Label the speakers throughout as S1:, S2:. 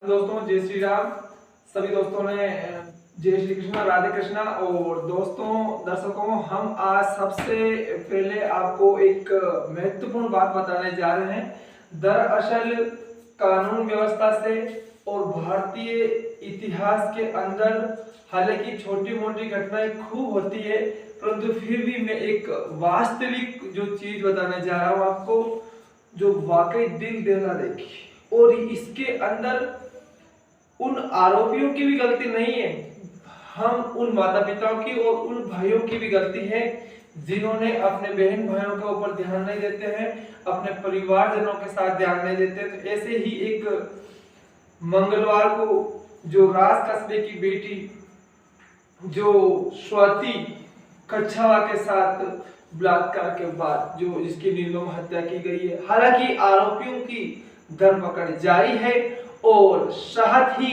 S1: दोस्तों जय श्री राम। सभी दोस्तों ने जय श्री कृष्णा, राधे कृष्णा। और दोस्तों दर्शकों, हम आज सबसे पहले आपको एक महत्वपूर्ण बात बताने जा रहे हैं। दरअसल कानून व्यवस्था से और भारतीय इतिहास के अंदर हालांकि छोटी मोटी घटनाएं खूब होती है, परंतु फिर भी मैं एक वास्तविक जो चीज बताने जा रहा हूं आपको, जो वाकई दिल दहला देगी। और इसके अंदर उन आरोपियों की भी गलती नहीं है, हम उन माता पिताओं की और उन भाइयों की भी गलती है जिन्होंने अपने बहन भाइयों के ऊपर ध्यान नहीं देते हैं, अपने परिवारजनों के साथ ध्यान नहीं देते। तो ऐसे ही एक मंगलवार को जो राज कस्बे की बेटी जो स्वाति कच्छावा के साथ बलात्कार के बाद जो जिसकी निर्मम हत्या की गई है, हालांकि आरोपियों की धरपकड़ जारी है और साथ ही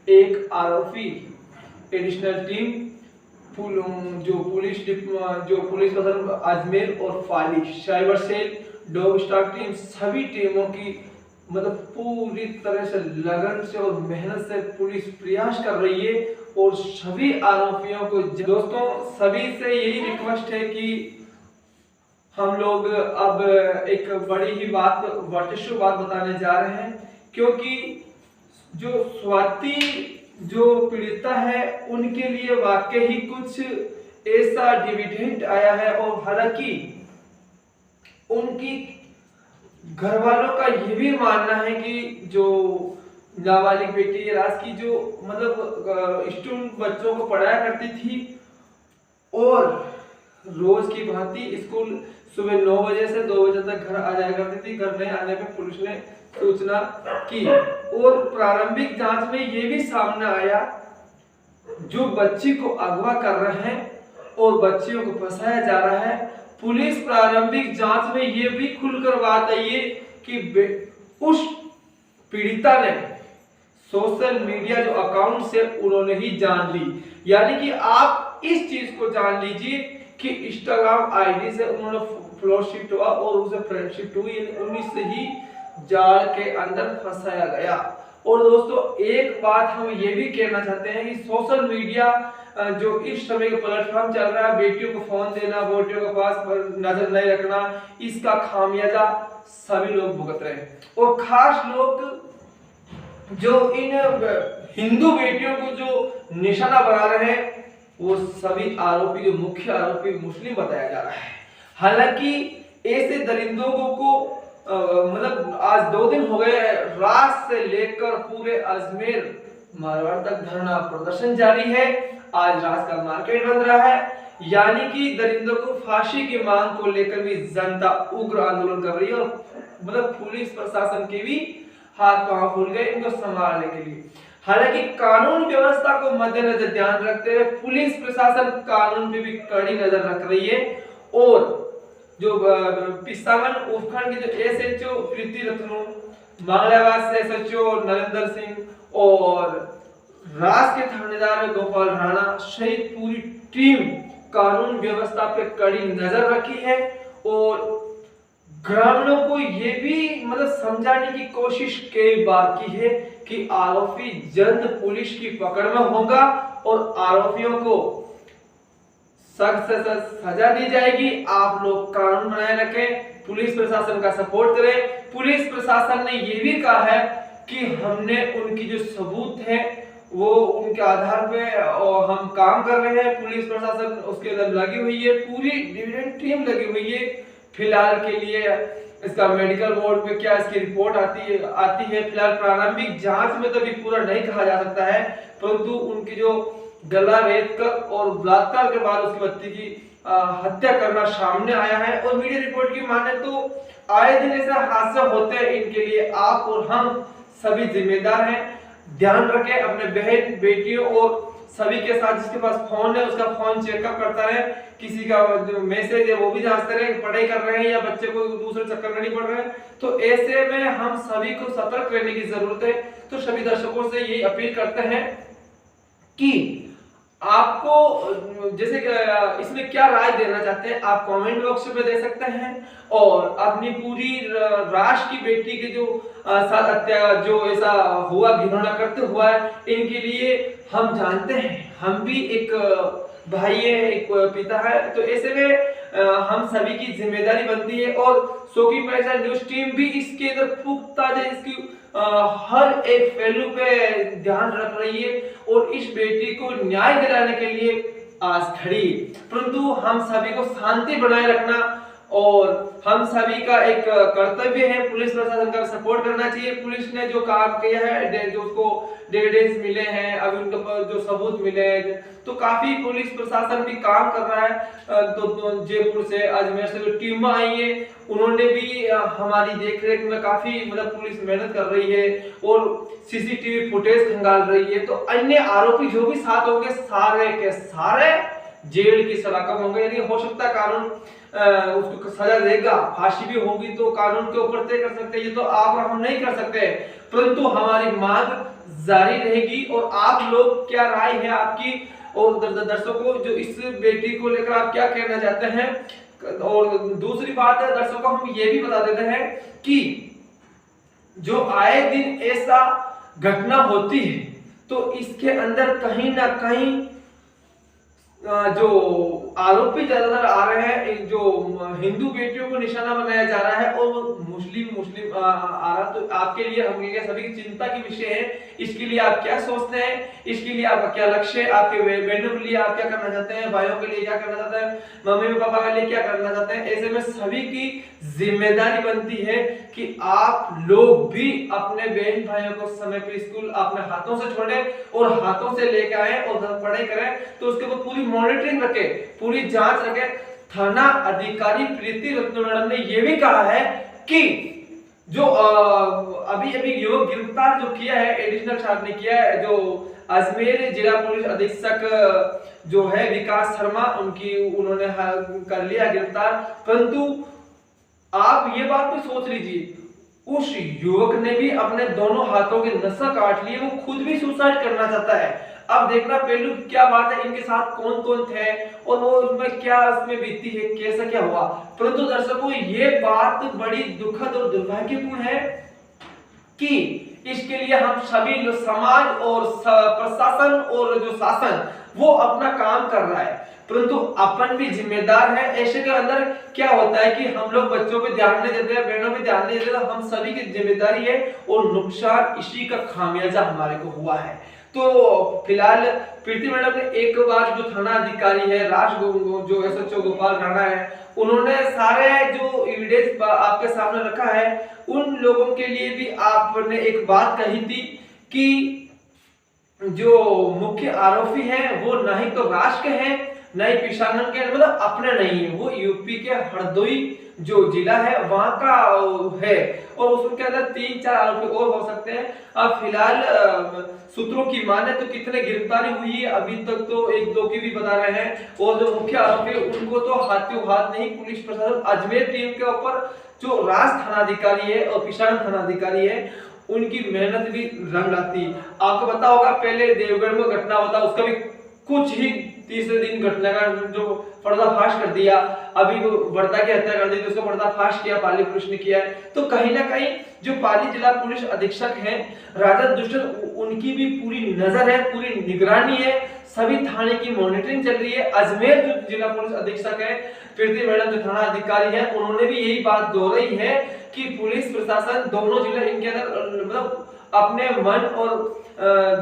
S1: एक आरोपी एडिशनल टीम जो पुलिस अजमेर और फाली cyber cell dog star team सभी टीमों की मतलब पूरी तरह से लगन से और मेहनत से पुलिस प्रयास कर रही है और सभी आरोपियों को। दोस्तों सभी से यही रिक्वेस्ट है कि हम लोग अब एक बड़ी ही बात वर्चस्व बात बताने जा रहे हैं, क्योंकि जो स्वाति जो पीड़िता है उनके लिए वाकई ही कुछ ऐसा डिविडेंड आया है। और हालांकि उनकी घर वालों का यह भी मानना है कि जो नाबालिग बेटी राज की जो मतलब स्टूडेंट बच्चों को पढ़ाया करती थी और रोज की भांति स्कूल सुबह 9 बजे से 2 बजे तक घर आ जाया करती थी। घर नहीं आने पर पुलिस ने सूचना की और प्रारंभिक जांच में यह भी सामने आया जो बच्ची को अगवा कर रहे हैं और बच्चियों को फंसाया जा रहा है। पुलिस प्रारंभिक जांच में यह भी खुलकर बात आई है कि उस पीड़िता ने सोशल मीडिया जो अकाउंट से उन्होंने ही जान ली। यानी कि आप इस चीज को जान लीजिए कि इंस्टाग्राम आईडी से उन्होंने फ्लोशिप हुआ और उसे फ्रेंडशिप हुई, उन्हीं से ही जाल के अंदर फंसाया गया। और दोस्तों एक बात हम ये भी कहना चाहते हैं कि सोशल मीडिया जो इस समय का प्लेटफॉर्म चल रहा है, बेटियों को फोन देना, बेटियों के पास नजर नहीं रखना, इसका खामियाजा सभी लोग भुगत रहे हैं। और खास लोग जो इन हिंदू बेटियों को जो निशाना बना रहे हैं वो सभी आरोपी, जो मुख्य आरोपी मुस्लिम बताया जा रहा है। हालांकि ऐसे दरिंदों को मतलब आज 2 दिन हो गए, रात से लेकर पूरे अजमेर मारवाड़ तक धरना प्रदर्शन जारी है। आज रात का मार्केट बंद रहा है, यानी कि दरिंदों को फांसी की मांग को लेकर भी जनता उग्र आंदोलन कर रही है और मतलब पुलिस प्रशासन के भी हाथ पांव फूल गए इनको संभालने के लिए। हालांकि कानून व्यवस्था को मद्देनजर ध्यान रखते हुए पुलिस प्रशासन कानून पे भी कड़ी नजर रख रही है। और जो पिसावन उपखंड के जो एसएचओ प्रीति रत्नो, मंगलावास से एसएचओ नरेंद्र सिंह और राज के थानेदार गोपाल राणा सहित पूरी टीम कानून व्यवस्था पे कड़ी नजर रखी है और ग्रामीणों को ये भी मतलब समझाने की कोशिश कई बार की है कि आरोपी जल्द पुलिस की पकड़ में होगा और आरोपियों को सख्त से सख्त सजा दी जाएगी। आप लोग कानून बनाए रखें, पुलिस प्रशासन का सपोर्ट करें। पुलिस प्रशासन ने ये भी कहा है कि हमने उनकी जो सबूत है वो उनके आधार पे और हम काम कर रहे हैं। पुलिस प्रशासन उसके अंदर लगी हुई है, पूरी डिविडेंड टीम लगी हुई है। फिलहाल के लिए इसका मेडिकल बोर्ड पे क्या इसकी रिपोर्ट आती है। फिलहाल प्रारंभिक जांच में तो भी पूरा नहीं कहा जा सकता है, परंतु उनकी जो गला रेत कर और बलात्कार के बाद उसकी बच्ची की हत्या करना सामने आया है। और मीडिया रिपोर्ट की माने तो आए दिन ऐसे हादसे होते हैं, इनके लिए आप और हम सभी जिम्मेदार हैं। ध्यान रखें अपने बहन बेटियों और सभी के साथ, जिसके पास फोन है उसका फोन चेकअप करता रहे, किसी का जो मैसेज है वो भी जांचते रहे, पढ़ाई कर रहे हैं या बच्चे को दूसरे चक्कर में नहीं पड़ रहे हैं। तो ऐसे में हम सभी को सतर्क रहने की जरूरत है। तो सभी दर्शकों से यही अपील करते हैं कि आपको जैसे कि इसमें क्या राय देना चाहते हैं आप कमेंट बॉक्स में दे सकते हैं। और अपनी पूरी राष्ट्र की बेटी के जो साथ अत्याचार जो ऐसा हुआ घिनौना करते हुआ है, इनके लिए हम जानते हैं हम भी एक भाई है, एक पिता है, तो ऐसे में हम सभी की जिम्मेदारी बनती है। और सो की पैसा न्यूज टीम भी इसके अंदर पुख्ता है, इसकी हर एक पहलू पे ध्यान रख रही है और इस बेटी को न्याय दिलाने के लिए आज खड़ी। परंतु हम सभी को शांति बनाए रखना और हम सभी का एक कर्तव्य है, पुलिस प्रशासन का सपोर्ट करना चाहिए। पुलिस ने जो काम किया है, जो उसको एविडेंस मिले हैं, अभी उनके पास जो सबूत मिले हैं, तो काफी पुलिस प्रशासन भी काम कर रहा है। तो जयपुर से अजमेर से जो टीम आई है, उन्होंने भी हमारी देखरेख में काफी मतलब पुलिस मेहनत कर रही है और सीसीटीवी फुटेज खंगाल रही है। तो अन्य आरोपी जो भी साथ होंगे सारे के सारे जेल की सलाखों होंगे, यानी हो सकता है कानून उसको सजा देगा, फांसी भी होगी तो कानून के ऊपर तय कर सकते हैं, ये तो आप और हम नहीं कर सकते। परंतु हमारी मांग जारी रहेगी। और आप लोग क्या राय है आपकी, और दर्शकों जो इस बेटी को लेकर आप क्या कहना चाहते हैं। और दूसरी बात है दर्शकों, हम ये भी बता देते हैं कि जो आए दिन ऐसा घटना होती है, तो इसके अंदर कहीं ना कहीं जो आरोपी ज्यादातर आ रहे हैं, जो हिंदू बेटियों को निशाना बनाया जा रहा है और मुस्लिम आ रहा। तो आपके लिए हम सभी की चिंता की विषय है, इसके लिए आप क्या सोचते हैं, इसके लिए आपका क्या लक्ष्य है, आपके बहनों के लिए आप क्या करना चाहते हैं, भाइयों के लिए क्या करना चाहते हैं, मम्मी पापा के लिए क्या करना चाहते हैं। ऐसे में सभी की जिम्मेदारी बनती है कि आप लोग भी अपने बहन भाइयों को समय पे स्कूल अपने हाथों से छोड़े और हाथों से लेके आए और पढ़ाई करें। तो उसके ऊपर पूरी मॉनिटरिंग रखे, पूरी जांच रखे। थाना अधिकारी प्रीति रत्न मैडम ने यह भी कहा है कि जो अभी युवक गिरफ्तार जो किया है, एडिशनल साहब ने किया है, जो अजमेर जिला पुलिस अधीक्षक जो है विकास शर्मा, उन्होंने कर लिया गिरफ्तार। परंतु आप ये बात भी सोच लीजिए, उस युवक ने भी अपने दोनों हाथों के नसा काट लिए, वो खुद भी सुसाइड करना चाहता है। अब देखना पहलू क्या बात है, इनके साथ कौन कौन थे और वो उसमें क्या उसमें बीती है, कैसा क्या हुआ। परंतु दर्शकों ये बात बड़ी दुखद और दुर्भाग्यपूर्ण है कि इसके लिए हम सभी जो समाज और प्रशासन और जो शासन वो अपना काम कर रहा है, परंतु अपन भी जिम्मेदार है। ऐसे के अंदर क्या होता है कि हम लोग बच्चों पे ध्यान नहीं देते, बहनों पे ध्यान नहीं देते, हम सभी की जिम्मेदारी है और नुकसान इसी का खामियाजा हमारे को हुआ है। तो फिलहाल प्रीति मैडम ने एक बार जो थाना अधिकारी है जो एसएचओ गोपाल राणा है, उन्होंने सारे जो एविडेंस आपके सामने रखा है, उन लोगों के लिए भी आपने एक बात कही थी कि जो मुख्य आरोपी हैं वो ना ही तो राष्ट्र के हैं, ना ही पिशानन के, मतलब अपने नहीं है, वो यूपी के हरदोई जो जिला है वहां का है और उसके अंदर 3-4 आरोपी और हो सकते हैं। अब फिलहाल सूत्रों की माने तो कितने गिरफ्तारी हुई है अभी तक तो 1-2 की भी बता रहे हैं, और जो मुख्य आरोपी उनको तो हाथों हाथ नहीं पुलिस प्रशासन अजमेर टीम के ऊपर जो राज थानाधिकारी है और पिशान थानाधिकारी है उनकी मेहनत भी रंग लाती है। आपको पता होगा पहले देवगढ़ में घटना होता, उसका भी कुछ ही तीसरे दिन घटना का जो पर्दाफाश कर दिया, अभी वो वर्धा की हत्या कर दी तो उसका पर्दाफाश किया पाली पुलिस ने किया है। तो कहीं ना कहीं जो पाली जिला पुलिस अधीक्षक हैं राजा दुष्टन, उनकी भी पूरी नजर है, पूरी निगरानी है, सभी थाने की मॉनिटरिंग चल रही है। अजमेर जो जिला पुलिस अधीक्षक है प्रीति मैडम जो थाना अधिकारी है, उन्होंने भी यही बात दोहराई है कि पुलिस प्रशासन दोनों जिले इनके अंदर मतलब अपने मन और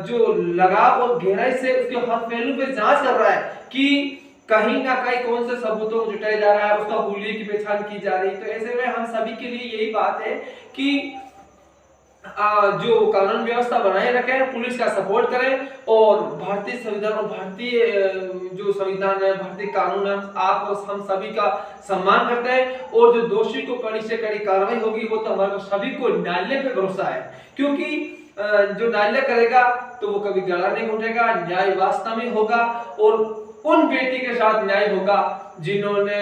S1: जो लगाव और गहराई से उसके हर पहलू पे जांच कर रहा है कि कहीं ना कहीं कौन से सबूतों को जुटाया जा रहा है, उसका हुलिये की पहचान की जा रही है। तो ऐसे में हम सभी के लिए यही बात है कि जो कानून व्यवस्था बनाए रखें, पुलिस का सपोर्ट करें और भारतीय संविधान और भारतीय जो संविधान है, भारतीय कानून है, आप और हम सभी का सम्मान करते हैं। और जो दोषी को कड़ी से कड़ी कार्रवाई होगी वो तो हमारे सभी को न्यायालय पे भरोसा है, क्योंकि जो न्यायालय करेगा तो वो कभी गला नहीं घोटेगा, न्याय वास्तव में होगा और उन बेटी के साथ न्याय होगा जिन्होंने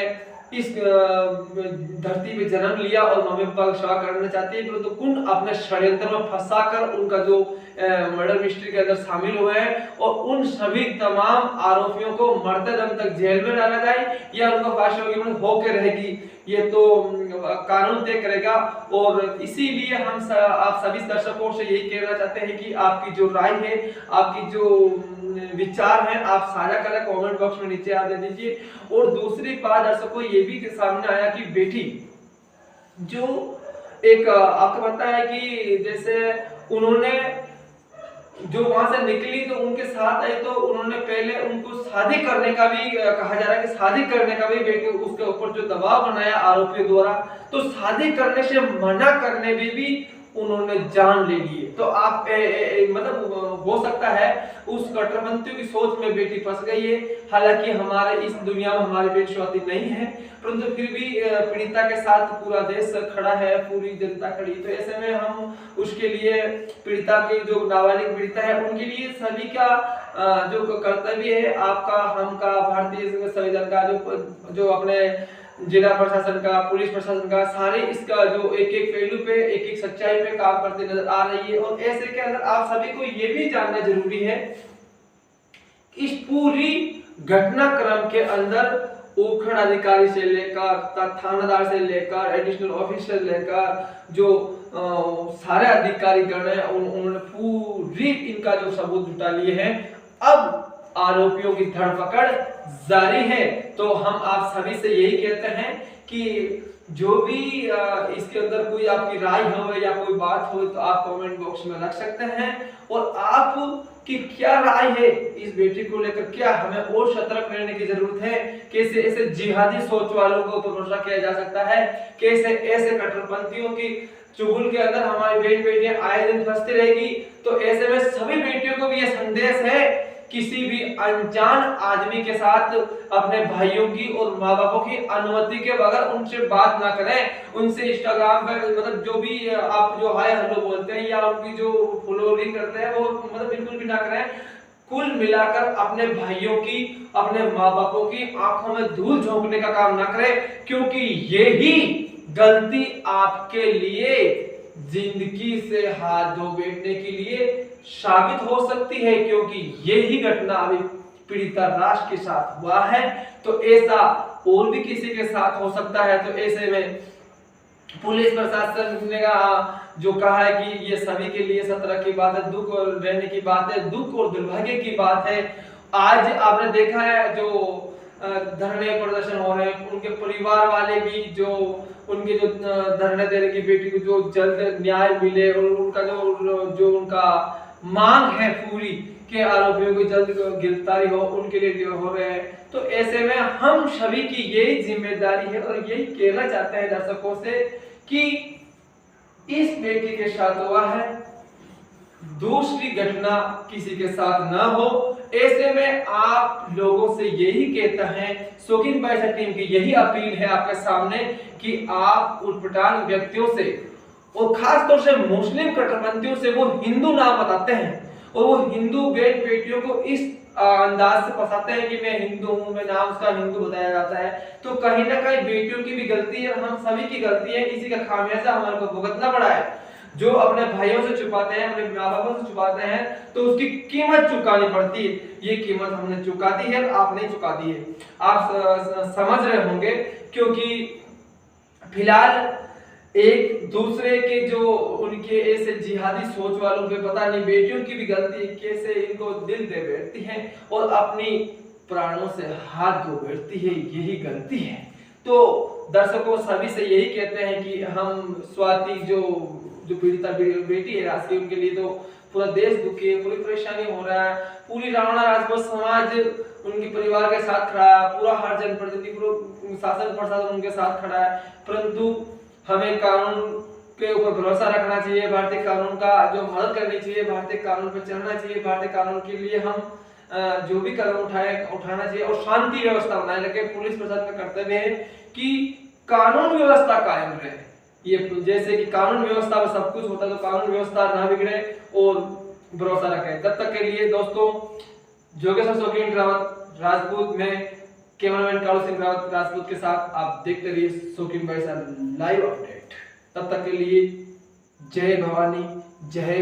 S1: इस धरती पे जन्म लिया और मम्मी पापा की सेवा करना चाहती है, परंतु कुंड अपने षड्यंत्र में फंसाकर उनका जो मर्डर मिस्ट्री के अंदर शामिल हुए हैं और उन सभी तमाम आरोपियों को मरते दम तक जेल में डाला जाए या उनका फांसी होके रहेगी, ये तो कानून तय करेगा। और इसीलिए हम आप सभी दर्शकों से यही कहना चाहते हैं कि आपकी जो राय है, आपकी जो विचार है, आप साझा करें, कमेंट बॉक्स में नीचे आप दे दीजिए। और दूसरी बात दर्शकों ये भी सामने आया कि बेटी जो एक आपको पता है कि जैसे उन्होंने जो वहां से निकली तो उनके साथ आई, तो उन्होंने पहले उनको शादी करने का भी कहा जा रहा है कि शादी करने का भी बेटे उसके ऊपर जो दबाव बनाया आरोपियों द्वारा, तो शादी करने से मना करने में भी उन्होंने जान ले लिए। तो आप मतलब हो सकता है उस कट्टरपंथियों की सोच में बेटी फंस गई है। हालांकि हमारे इस दुनिया में हमारी बेटी स्वाति नहीं है, परंतु फिर भी पीड़िता के साथ पूरा देश खड़ा है, पूरी जनता खड़ी। तो ऐसे में हम उसके लिए पीड़िता के जो नाबालिग पीड़िता है उनके लिए सभी का जो कर्तव्य है, आपका, हमका, भारतीय संविधान का, जो अपने जिला प्रशासन का, पुलिस प्रशासन का, सारे इसका जो एक एक पहलू पे, एक एक सच्चाई पे काम करते नजर आ रही है। और ऐसे के अंदर आप सभी को ये भी जानना जरूरी है इस पूरी घटनाक्रम के अंदर उपखंड अधिकारी से लेकर थानेदार से लेकर एडिशनल ऑफिसर से लेकर जो सारे अधिकारी गण हैं उन्होंने पूरी इनका जो सबूत जुटा लिए हैं। अब आरोपियों की धरपकड़ जारी है। तो हम आप सभी से यही कहते हैं कि जो भी इसके अंदर कोई आपकी राय हो या कोई बात हो तो आप कमेंट बॉक्स में रख सकते हैं। और आप की क्या राय है इस बेटी को लेकर, क्या हमें और सतर्क रहने की जरूरत है, कैसे ऐसे जिहादी सोच वालों को भरोसा किया जा सकता है, कैसे ऐसे कट्टरपंथियों की चुगल के अंदर हमारी बेटियां आए दिन फंसती रहेगी। तो ऐसे में सभी बेटियों को भी यह संदेश है, किसी भी अनजान आदमी के साथ अपने भाइयों की और माँ बापों की अनुमति के बगैर उनसे बात ना करें। उनसे इंस्टाग्राम पे मतलब जो भी आप जो हाय हेलो बोलते हैं या उनकी जो फॉलोइंग करते हैं वो मतलब बिल्कुल भी ना करें। कुल मिलाकर अपने भाइयों की, अपने माँ बापों की आंखों में धूल झोंकने का काम ना करें, क्योंकि यही गलती आपके लिए जिंदगी से हाथ धो बैठने के लिए साबित हो सकती है। क्योंकि यही घटना अभी पीड़िता राष्ट्र के साथ हुआ है, तो ऐसा और भी किसी के साथ हो सकता है। तो ऐसे में पुलिस प्रशासन ने जो कहा है कि ये सभी के लिए सतर्क की बात है, दुख और रहने की बात है, दुख और दुर्भाग्य की बात है। आज आपने देखा है जो धरने प्रदर्शन हो रहे हैं, उनके परिवार वाले भी जो उनके जो धरने दे रहे की बेटी को जो जल्द न्याय मिले और उनका जो उनका मांग है पूरी के आरोपियों की जल्द गिरफ्तारी हो, उनके लिए हो रहे हैं। तो ऐसे में हम सभी की यही जिम्मेदारी है और यही कहना चाहते हैं दर्शकों से कि इस बेटी के साथ हुआ है, दूसरी घटना किसी के साथ ना हो। ऐसे में आप लोगों से यही कहता है, शौकीन पैसा टीम की यही अपील है आपके सामने कि आप उटपटांग व्यक्तियों से और खास तौर से मुस्लिम कट्टरपंथियों से, वो हिंदू नाम बताते हैं और वो हिंदू बेटियों को इस अंदाज से फंसाते हैं कि मैं हिंदू हूं, मैं नाम उसका हिंदू बताया जाता है। तो कहीं ना कहीं बेटियों की भी गलती है, हम सभी की गलती है, इसी का खामियाजा हमारे को भुगतना पड़ा है। जो अपने भाइयों से छुपाते हैं, अपने माँ बापों से छुपाते हैं, तो उसकी कीमत चुकानी पड़ती है। ये कीमत हमने चुका दी है, आप नहीं चुका दी है, आप समझ रहे होंगे। क्योंकि फिलहाल एक दूसरे के जो उनके ऐसे जिहादी सोच वालों पे पता नहीं बेटियों की भी गलती है, कैसे इनको दिल दे बैठती है और अपनी प्राणों से हाथ धो बैठती है, यही गलती है। तो दर्शकों सभी से यही कहते हैं कि हम स्वाति जो पीड़िता बेटी है राशि, उनके लिए तो पूरा देश दुखी है, पूरी परेशानी हो रहा है, पूरी रावणा राजपूत समाज उनके परिवार के साथ खड़ा है, पूरा हर जनप्रतिनिधि, पूरा शासन प्रशासन उनके साथ खड़ा है। परंतु हमें कानून के ऊपर भरोसा रखना चाहिए, भारतीय कानून का जो मदद करनी चाहिए, भारतीय कानून पर चलना चाहिए, भारतीय कानून के लिए हम जो भी कदम उठाना चाहिए और शांति व्यवस्था बनाए रखे। पुलिस प्रशासन का कर्तव्य है कि कानून व्यवस्था कायम रहे। ये जैसे कि कानून व्यवस्था में सब कुछ होता है, तो कानून व्यवस्था ना बिगड़े और भरोसा रखें। तब तक के लिए दोस्तों, जोगेश्वर शौकीन रावत राजपूत में कैमरामैन कालू सिंह राजपूत के साथ आप देखते रहिए शौकीन भाई साहब लाइव अपडेट। तब तक के लिए जय भवानी, जय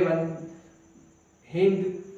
S1: हिंद।